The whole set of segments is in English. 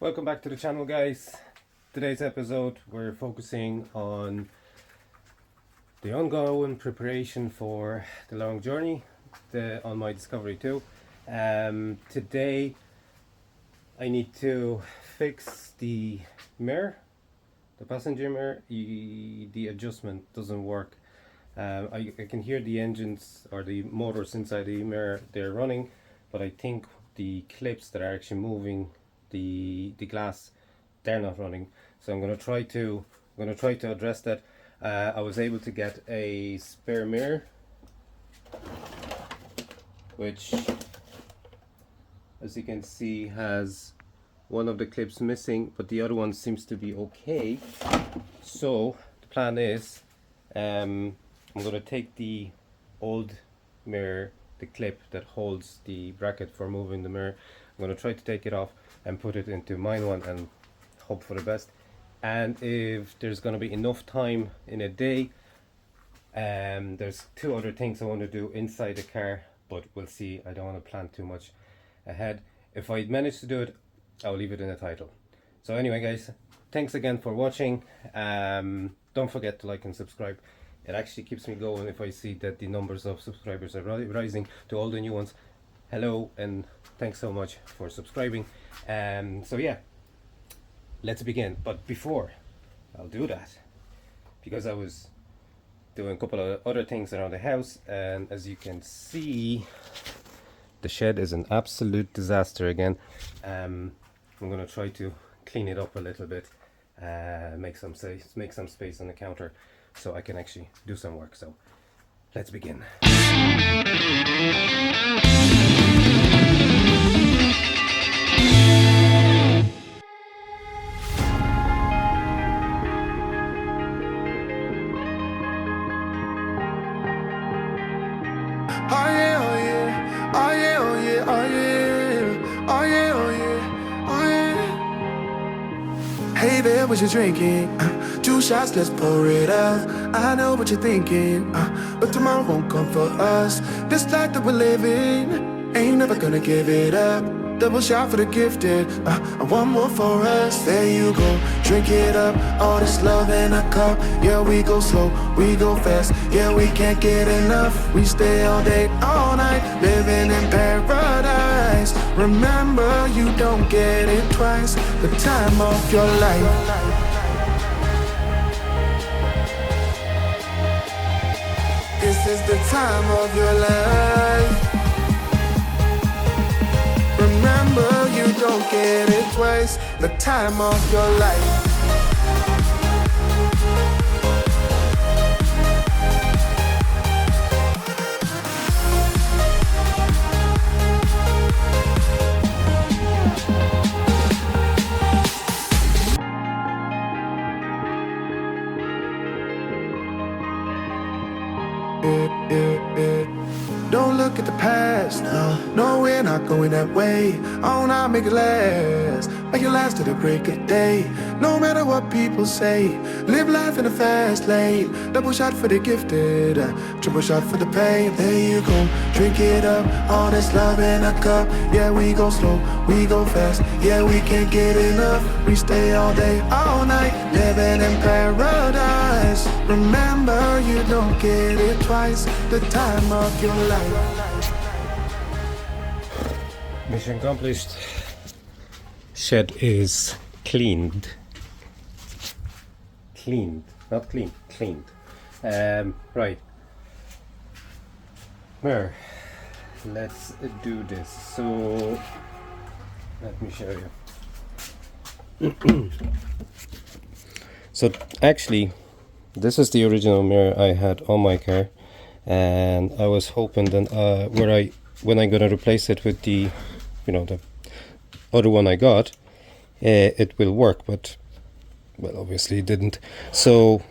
Welcome back to the channel, guys. Today's episode we're focusing on the ongoing preparation for the long journey on my Discovery 2. Today I need to fix the mirror, the passenger mirror. The adjustment doesn't work. I can hear the engines or the motors inside the mirror, they're running, but I think the clips that are actually moving the glass, they're not running. So I'm going to try to address that. I was able to get a spare mirror, which, as you can see, has one of the clips missing, but the other one seems to be okay. So the plan is, I'm going to take the old mirror, the clip that holds the bracket for moving the mirror, I'm going to try to take it off and put it into mine one and hope for the best. And if there's going to be enough time in a day, there's two other things I want to do inside the car, but we'll see. I don't want to plan too much ahead. If I manage to do it, I'll leave it in the title. So anyway, guys, thanks again for watching. Don't forget to like and subscribe. It actually keeps me going if I see that the numbers of subscribers are rising. To all the new ones, hello and thanks so much for subscribing. So yeah, let's begin. But before I'll do that, because I was doing a couple of other things around the house, and as you can see, the shed is an absolute disaster again. I'm gonna try to clean it up a little bit, make some space on the counter so I can actually do some work. So let's begin. Hey there, what you drinking? 2 shots, let's pour it out. I know what you're thinking, but tomorrow won't come for us. This life that we're living, ain't never gonna give it up. Double shot for the gifted, and one more for us. There you go, drink it up. All this love in a cup. Yeah, we go slow, we go fast. Yeah, we can't get enough. We stay all day, all night, living in paradise. Remember, you don't get it twice. The time of your life. This is the time of your life. Remember, you don't get it twice. The time of your life. Don't look at the past, no, we're not going that way. Oh, now make it last, make it last to the break of day. No matter what people say, live life in a fast lane. Double shot for the gifted, triple shot for the pain. There you go, drink it up, all this love in a cup. Yeah, we go slow, we go fast. Yeah, we can't get enough. We stay all day, all night, living in paradise. Remember, you don't get it twice. The time of your life. Mission accomplished. Shed is cleaned. Not clean, cleaned. Right. Mirror. Let's do this. So let me show you. So actually, this is the original mirror I had on my car, and I was hoping that when I'm gonna replace it with the the other one I got, it will work, but well, obviously it didn't. So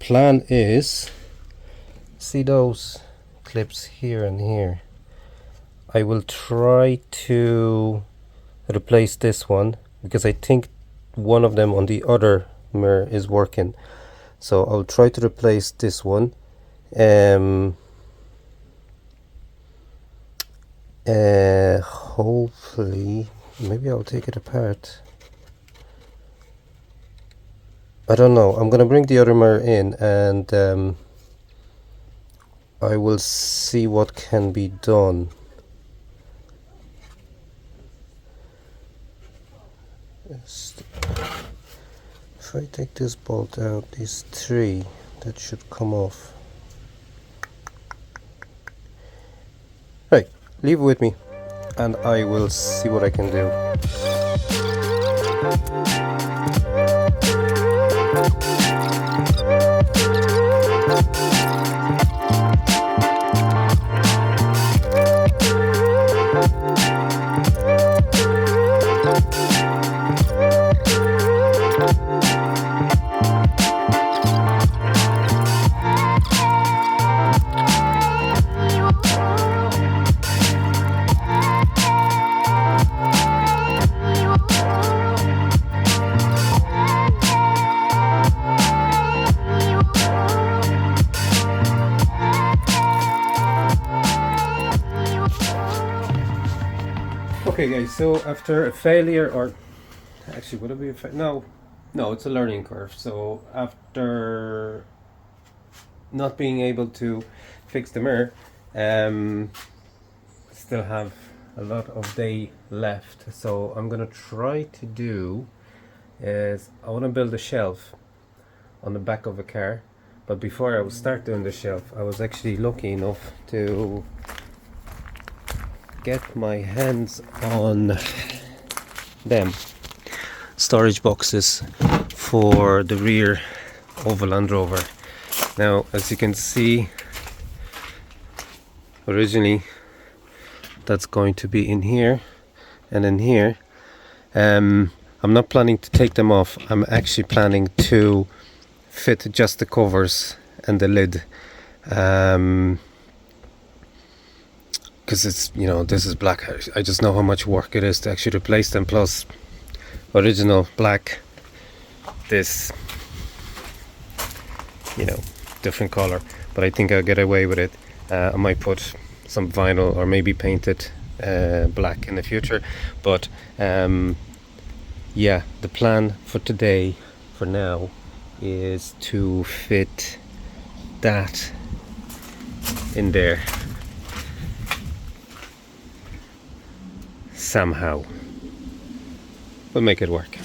plan is, see those clips here and here, I will try to replace this one because I think one of them on the other mirror is working. So I'll try to replace this one. Hopefully, maybe I'll take it apart I don't know. I'm gonna bring the other mirror in and I will see what can be done. If I take this bolt out, these three, that should come off. Right, leave it with me and I will see what I can do. Okay guys, so after a failure, or actually would it be a no, it's a learning curve. So after not being able to fix the mirror, still have a lot of day left. So I'm gonna try to do is I want to build a shelf on the back of a car, but before I will start doing the shelf, I was actually lucky enough to get my hands on them storage boxes for the rear of a Land Rover. Now, as you can see, originally that's going to be in here and in here. I'm not planning to take them off. I'm actually planning to fit just the covers and the lid, because it's, you know, this is black. I just know how much work it is to actually replace them, plus original black, this, you know, different color. But I think I'll get away with it. I might put some vinyl or maybe paint it black in the future, but yeah, the plan for today, for now, is to fit that in there somehow. We'll make it work.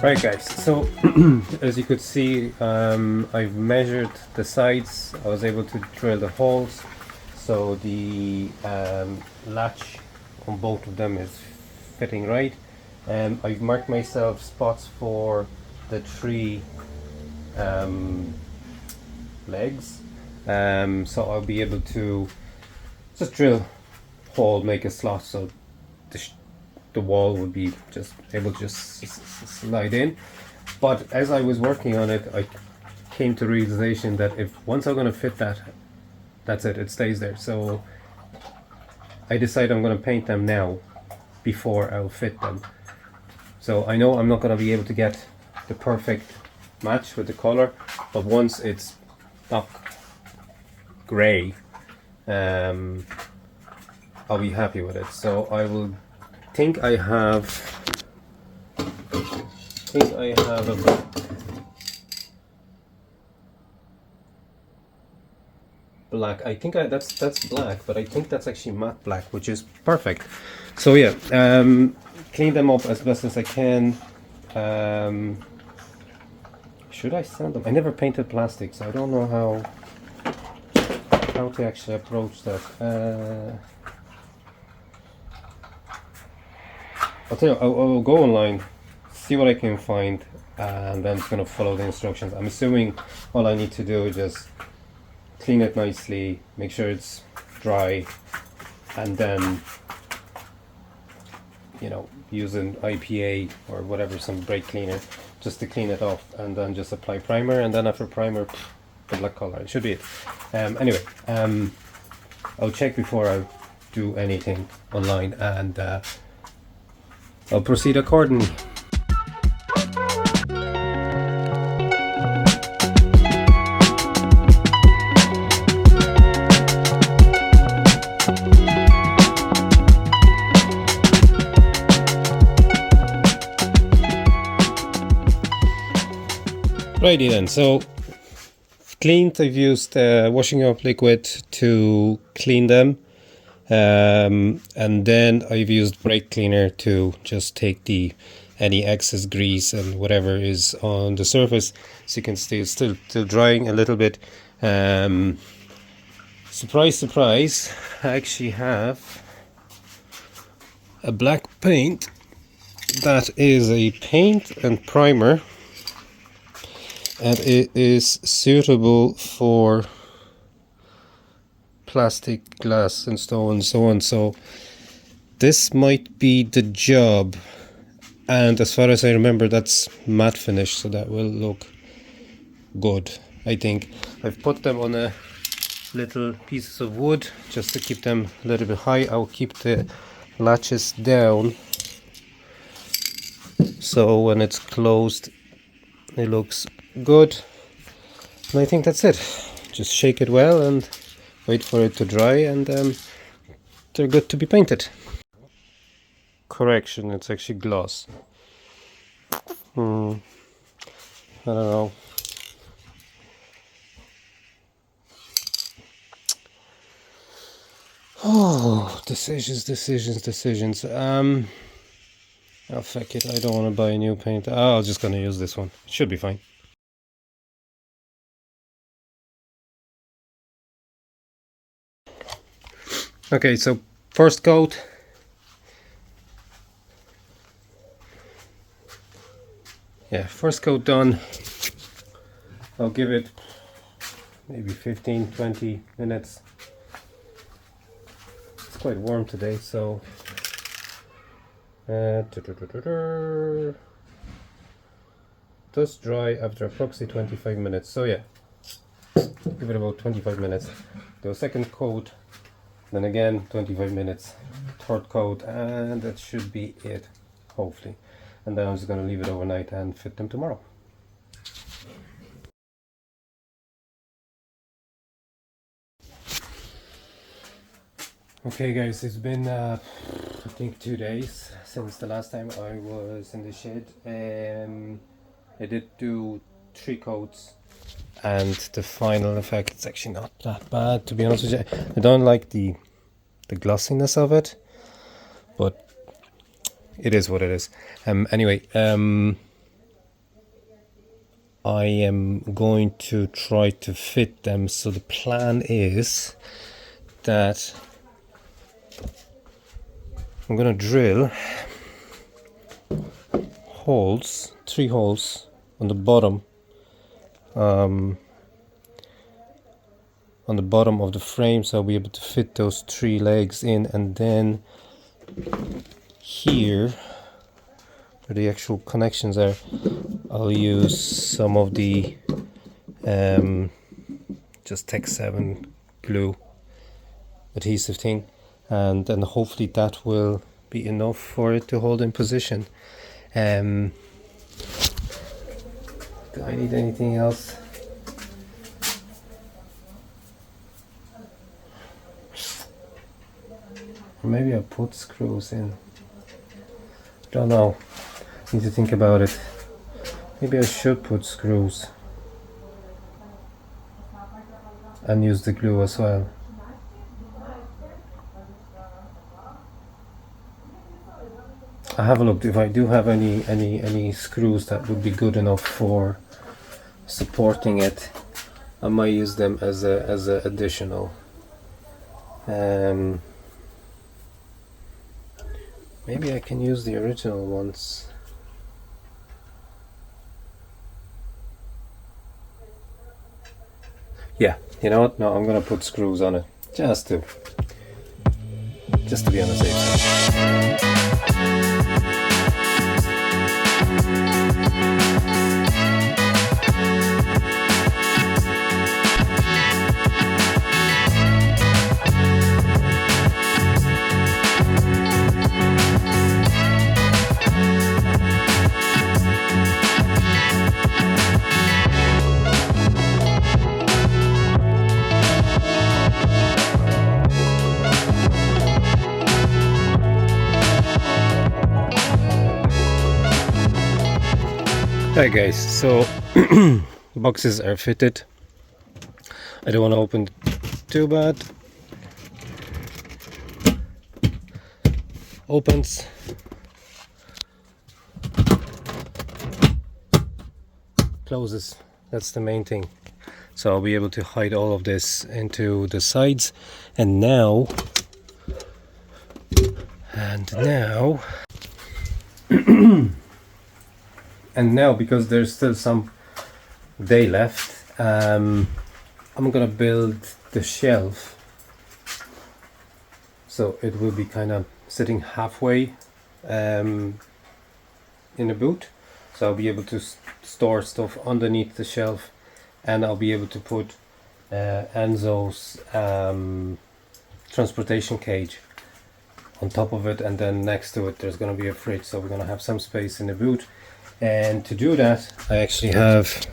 Right guys, so as you could see, I've measured the sides. I was able to drill the holes, so the latch on both of them is fitting right. I've marked myself spots for the three legs, so I'll be able to just drill hole, make a slot, so the wall would be just able to just slide in. But as I was working on it, I came to realization that if once I'm going to fit that, that's it, it stays there. So I decided I'm going to paint them now before I'll fit them. So I know I'm not going to be able to get the perfect match with the color, but once it's not gray, I'll be happy with it. So I will think I have a black. I think that's black, but I think that's actually matte black, which is perfect. So yeah, clean them up as best as I can. Should I sand them? I never painted plastic, so I don't know how to actually approach that. I'll tell you, I'll go online, see what I can find, and then it's gonna follow the instructions. I'm assuming all I need to do is just clean it nicely, make sure it's dry, and then, you know, use an IPA or whatever, some brake cleaner, just to clean it off, and then just apply primer, and then after primer, good luck color. It should be it. Anyway, I'll check before I do anything online, and I'll proceed accordingly. Righty then, so cleaned. I've used washing up liquid to clean them, and then I've used brake cleaner to just take any excess grease and whatever is on the surface. So you can see it's still drying a little bit. Surprise, surprise, I actually have a black paint that is a paint and primer, and it is suitable for plastic, glass and stone and so on. So this might be the job, and as far as I remember, that's matte finish, so that will look good. I think I've put them on a little pieces of wood just to keep them a little bit high. I'll keep the latches down so when it's closed it looks good, and I think that's it. Just shake it well and wait for it to dry, and they're good to be painted. Correction, it's actually gloss. I don't know. Oh, decisions. Oh, fuck it, I don't want to buy a new paint. Oh, I'm just gonna use this one. It should be fine. Okay, so first coat. Yeah, first coat done. I'll give it maybe 15-20 minutes. It's quite warm today, so does dry after approximately 25 minutes. So yeah, give it about 25 minutes. Do a second coat, then again 25 minutes, third coat, and that should be it, hopefully. And then I'm just going to leave it overnight and fit them tomorrow. Okay guys, it's been I think 2 days since the last time I was in the shed. I did do 3 coats, and the final effect is actually not that bad, to be honest with you. I don't like the glossiness of it, but it is what it is. Anyway, I am going to try to fit them. So the plan is that I'm gonna drill holes, 3 holes on the bottom, of the frame, so I'll be able to fit those 3 legs in, and then here where the actual connections are, I'll use some of the just Tech 7 glue adhesive thing, and then hopefully that will be enough for it to hold in position. Do I need anything else? Or maybe I'll put screws in. Don't know. Need to think about it. Maybe I should put screws and use the glue as well. I have a look if I do have any screws that would be good enough for supporting it. I might use them as a Maybe I can use the original ones. Yeah, you know what? No, I'm gonna put screws on it just to be on the safe side. Hi guys, so boxes are fitted. I don't want to open too bad. Opens. Closes. That's the main thing. So I'll be able to hide all of this into the sides. And now and now because there's still some day left, I'm gonna build the shelf so it will be kind of sitting halfway in the boot, so I'll be able to store stuff underneath the shelf, and I'll be able to put Enzo's transportation cage on top of it, and then next to it there's going to be a fridge, so we're going to have some space in the boot. And to do that, I actually have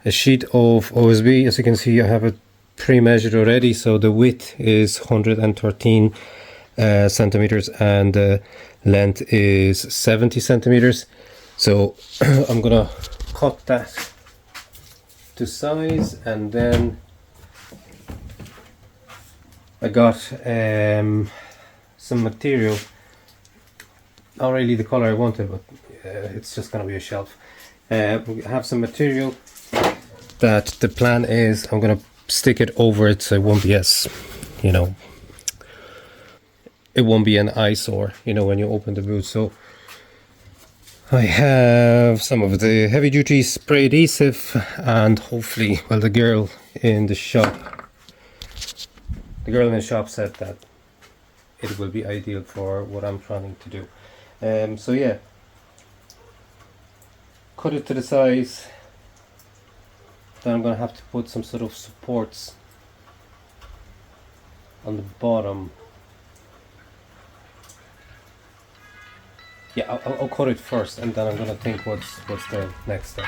a sheet of OSB. As you can see, I have it pre-measured already, so the width is 113 centimeters and the length is 70 centimeters. So I'm gonna cut that to size, and then I got some material, not really the color I wanted, but it's just gonna be a shelf. We have some material that the plan is I'm gonna stick it over it, so it won't be as, you know, it won't be an eyesore, you know, when you open the boot. So I have some of the heavy duty spray adhesive, and hopefully, well, the girl in the shop said that it will be ideal for what I'm trying to do. So yeah, cut it to the size. Then I'm gonna have to put some sort of supports on the bottom. Yeah, I'll cut it first, and then I'm gonna think what's the next step.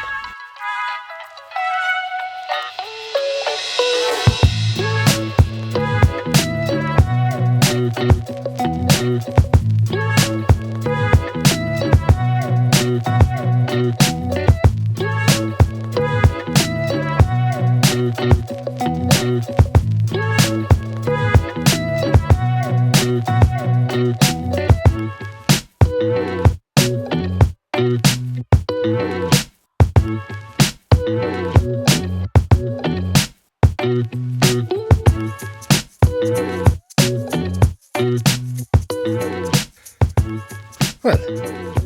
Well,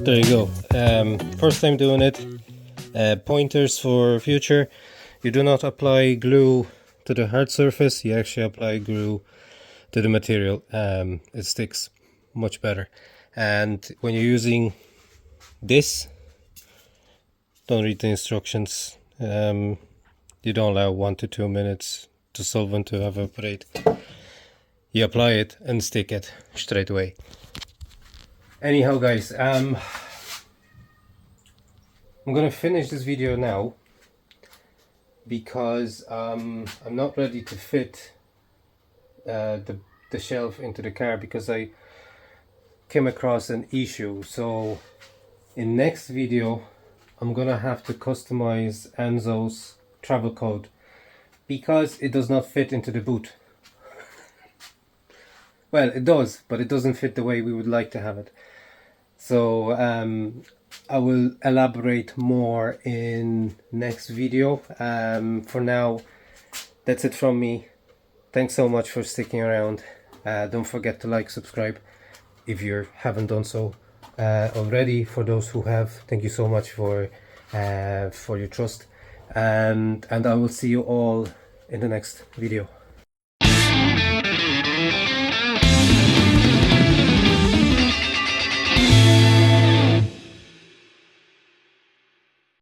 there you go. First time doing it. Pointers for future: you do not apply glue to the hard surface, you actually apply glue to the material. It sticks much better. And when you're using this, don't read the instructions. You don't allow 1 to 2 minutes to solvent to evaporate. You apply it and stick it straight away. Anyhow guys, I'm gonna finish this video now because I'm not ready to fit the shelf into the car, because I came across an issue. So in next video I'm gonna have to customize Enzo's travel code because it does not fit into the boot. Well, it does, but it doesn't fit the way we would like to have it. So I will elaborate more in next video. For now, that's it from me. Thanks so much for sticking around. Don't forget to like, subscribe, if you haven't done so already. For those who have, thank you so much for your trust, and I will see you all in the next video.